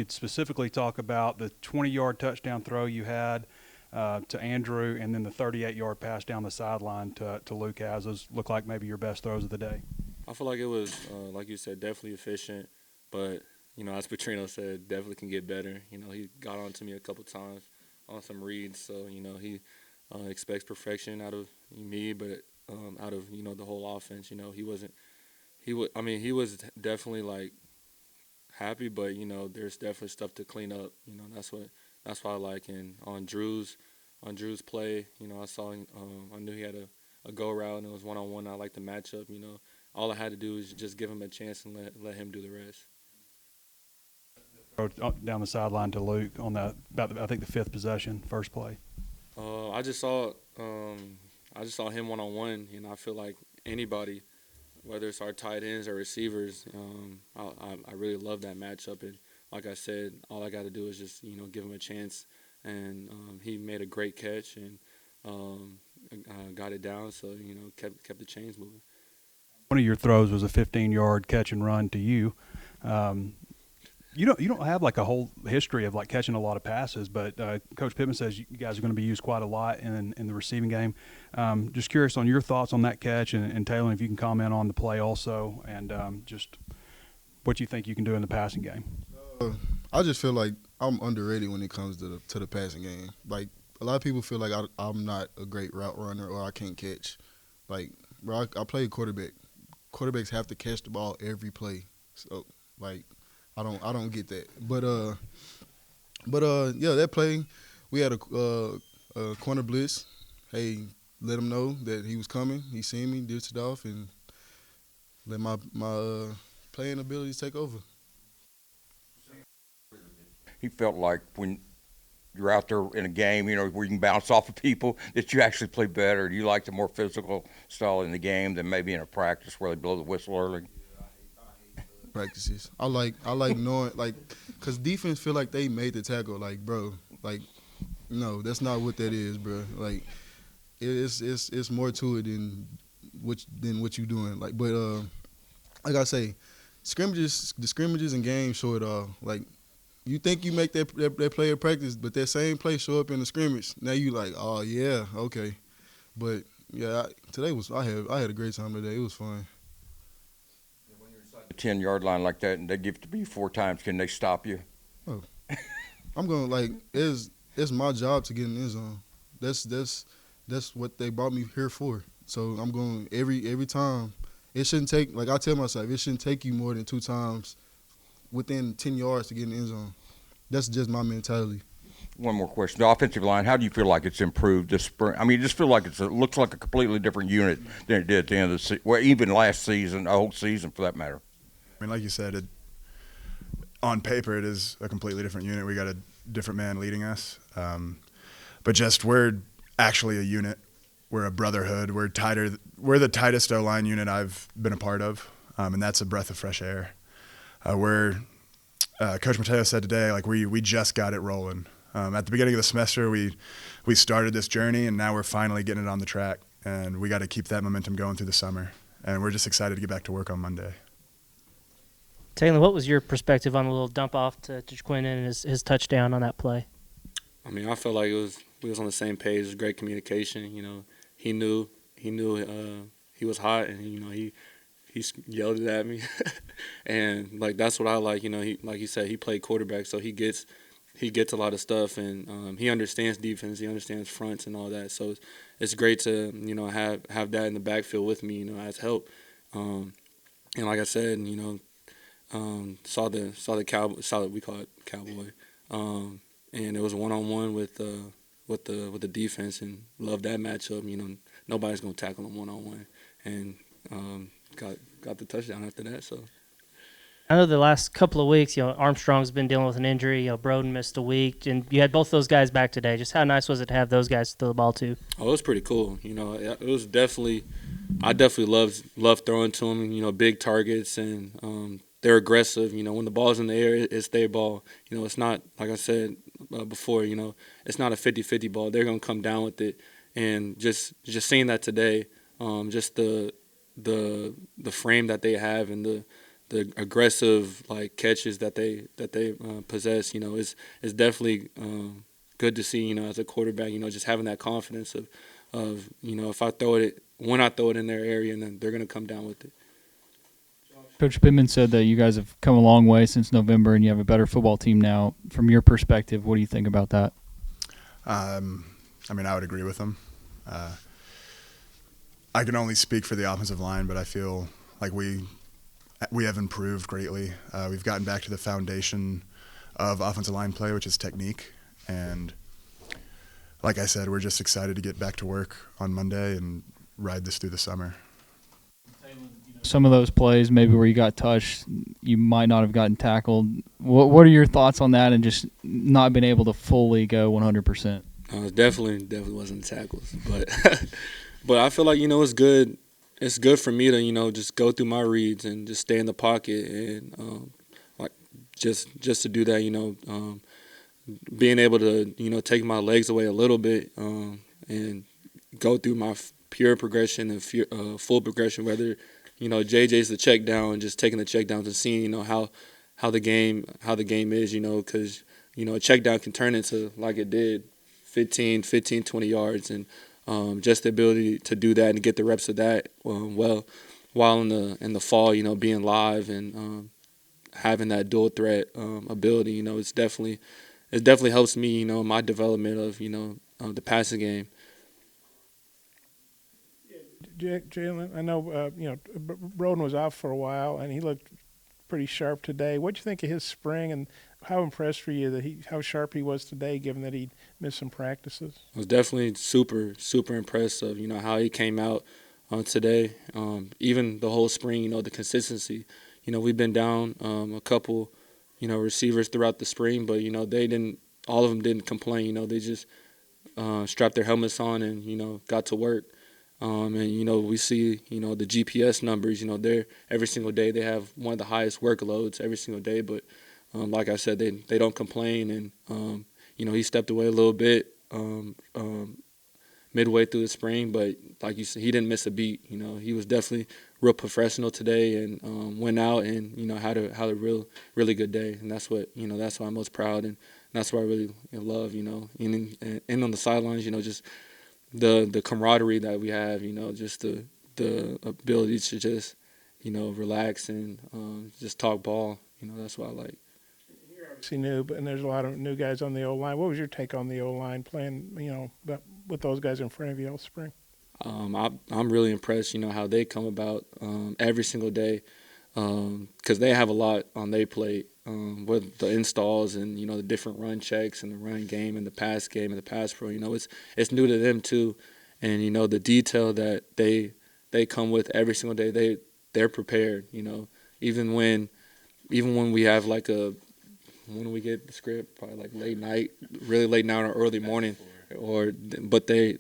could specifically talk about the 20-yard touchdown throw you had to Andrew, and then the 38-yard pass down the sideline to Luke. As those look like maybe your best throws of the day. I feel like it was, like you said, definitely efficient, but as Petrino said, definitely can get better. He got on to me a couple times on some reads, so he expects perfection out of me, but out of the whole offense. He wasn't. He was definitely like happy, but there's definitely stuff to clean up. That's what I like. And on Drew's play, I saw I knew he had a go route and it was 1-on-1. I like the matchup. All I had to do was just give him a chance and let him do the rest. Down the sideline to Luke on I think the fifth possession, first play. I just saw him 1-on-1, and I feel like anybody, whether it's our tight ends or receivers, I really love that matchup. And like I said, all I got to do is just give him a chance, and he made a great catch and got it down. So kept the chains moving. One of your throws was a 15-yard catch and run to you. You don't have like a whole history of like catching a lot of passes, but Coach Pittman says you guys are going to be used quite a lot in the receiving game. Just curious on your thoughts on that catch, and Taylen, if you can comment on the play also, and just what you think you can do in the passing game. I just feel like I'm underrated when it comes to the passing game. Like a lot of people feel like I'm not a great route runner or I can't catch. Like, bro, I play quarterback. Quarterbacks have to catch the ball every play. So like, I don't get that. But yeah, that play, we had a corner blitz. Hey, let him know that he was coming. He seen me, ditched it off, and let my playing abilities take over. He felt like when you're out there in a game, where you can bounce off of people, that you actually play better. Do you like the more physical style in the game than maybe in a practice where they blow the whistle early? Practices. I like knowing, like, because defense feel like they made the tackle. Like, bro, like, no, that's not what that is, bro. Like, it's more to it than what you doing. Like, but like I say, the scrimmages and games show it all. Like, you think you make that play at practice, but that same play show up in the scrimmage. Now you like, oh yeah, okay. But yeah, I had a great time today. It was fun. When you're inside the 10-yard line like that, and they give it to you 4 times, can they stop you? Oh, I'm going like it's my job to get in the end zone. That's what they brought me here for. So I'm going every time. It shouldn't take, like I tell myself, it shouldn't take you more than 2 times within 10 yards to get in the end zone. That's just my mentality. One more question. The offensive line, how do you feel like it's improved this spring? I mean, you just feel like it looks like a completely different unit than it did at the end of the season, well, even last season, the whole season for that matter. I mean, like you said, on paper it is a completely different unit. We got a different man leading us. But just we're actually a unit. We're a brotherhood. We're tighter. We're the tightest O-line unit I've been a part of, and that's a breath of fresh air. Coach Mateo said today, like we just got it rolling. At the beginning of the semester, we started this journey, and now we're finally getting it on the track. And we got to keep that momentum going through the summer. And we're just excited to get back to work on Monday. Taylen, what was your perspective on the little dump off to Quinn and his touchdown on that play? I mean, I felt like we was on the same page. It was great communication. He knew he was hot, and he yelled it at me, and like that's what I like. He, like you said, he played quarterback, so he gets a lot of stuff, and he understands defense, he understands fronts and all that. So it's great to have that in the backfield with me, as help. And like I said, saw we call it cowboy, and it was 1-on-1 with the defense, and loved that matchup. Nobody's gonna tackle him 1-on-1, and got the touchdown after that. So I know the last couple of weeks, Armstrong's been dealing with an injury. Broden missed a week, and you had both those guys back today. Just how nice was it to have those guys throw the ball too? Oh, it was pretty cool. It was definitely. I definitely loved throwing to them. Big targets, and they're aggressive. When the ball's in the air, it's their ball. It's not, like I said before. It's not a 50-50 ball. They're gonna come down with it, and just seeing that today, just the frame that they have and the aggressive like catches that they possess. Is definitely good to see. As a quarterback, just having that confidence of if I throw it when I throw it in their area, and then they're gonna come down with it. Coach Pittman said that you guys have come a long way since November, and you have a better football team now. From your perspective, what do you think about that? I would agree with him. I can only speak for the offensive line, but I feel like we have improved greatly. We've gotten back to the foundation of offensive line play, which is technique. And like I said, we're just excited to get back to work on Monday and ride this through the summer. Some of those plays, maybe where you got touched, you might not have gotten tackled. What are your thoughts on that and just not being able to fully go 100%? Definitely wasn't tackles, but but I feel like it's good. It's good for me to just go through my reads and just stay in the pocket and like just to do that. Being able to take my legs away a little bit and go through my pure progression and full progression. Whether JJ's the check down, just taking the check downs and seeing how the game is. Because a check down can turn into like it did 15, 20 yards, and just the ability to do that and get the reps of that while in the fall, being live and having that dual threat ability, it definitely helps me, my development of the passing game. Jalen, I know Broden was out for a while and he looked pretty sharp today. What'd you think of his spring, and how impressed were you how sharp he was today, given that he missed some practices? I was definitely super impressed of how he came out today. Even the whole spring, the consistency. We've been down a couple receivers throughout the spring, but all of them didn't complain. They just strapped their helmets on and got to work. And we see the GPS numbers. They're every single day they have one of the highest workloads every single day. But like I said, they don't complain. And he stepped away a little bit midway through the spring, but like you said, he didn't miss a beat. He was definitely real professional today and went out and had a really good day. And that's what that's why I'm most proud, and that's what I really love. And on the sidelines, just the camaraderie that we have, just the ability to just, relax and just talk ball. That's what I like. You're obviously new, and there's a lot of new guys on the O-line. What was your take on the O-line playing, with those guys in front of you all spring? I'm really impressed, how they come about every single day, because they have a lot on their plate with the installs and the different run checks and the run game and the pass game and the pass pro. It's new to them too, and the detail that they come with every single day. They're prepared. Even when we have when we get the script, probably like late night, really late night or early morning, but they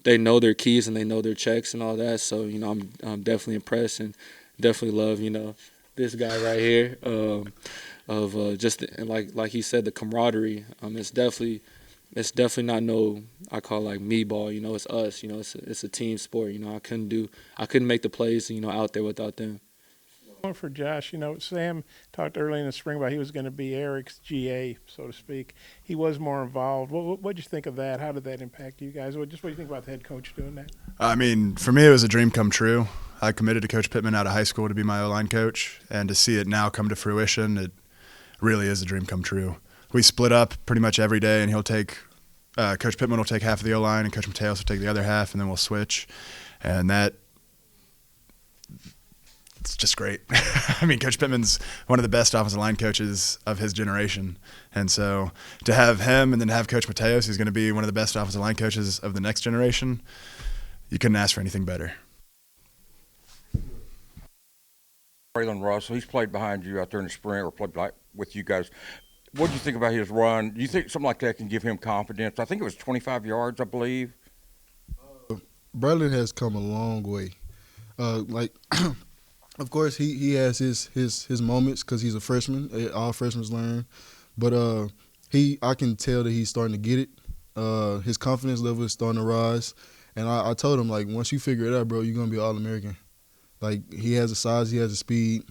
know their keys and they know their checks and all that. So I'm definitely impressed and definitely love this guy right here of just like he said, the camaraderie. It's definitely not I call it like me ball. It's us. It's a team sport. I couldn't make the plays out there without them. One for Josh, Sam talked early in the spring about he was going to be Eric's GA, so to speak. He was more involved. What'd you think of that? How did that impact you guys? What do you think about the head coach doing that? For me, it was a dream come true. I committed to Coach Pittman out of high school to be my O-line coach, and to see it now come to fruition, it really is a dream come true. We split up pretty much every day, and Coach Pittman will take half of the O-line, and Coach Mateos will take the other half, and then we'll switch. And it's just great. Coach Pittman's one of the best offensive line coaches of his generation. And so to have him and then have Coach Mateos, who's going to be one of the best offensive line coaches of the next generation, you couldn't ask for anything better. Taylen Russell, he's played behind you out there in the spring or played with you guys. What do you think about his run? Do you think something like that can give him confidence? I think it was 25 yards, I believe. Braylon has come a long way. Of course, he has his moments because he's a freshman. All freshmen learn. But I can tell that he's starting to get it. His confidence level is starting to rise. And I told him, once you figure it out, bro, you're going to be All-American. Like, he has the size, he has the speed.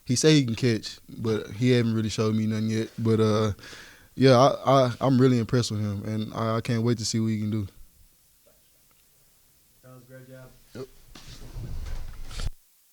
He say he can catch, but he haven't really showed me nothing yet. But yeah, I'm really impressed with him, and I can't wait to see what he can do. That was a great job. Yep.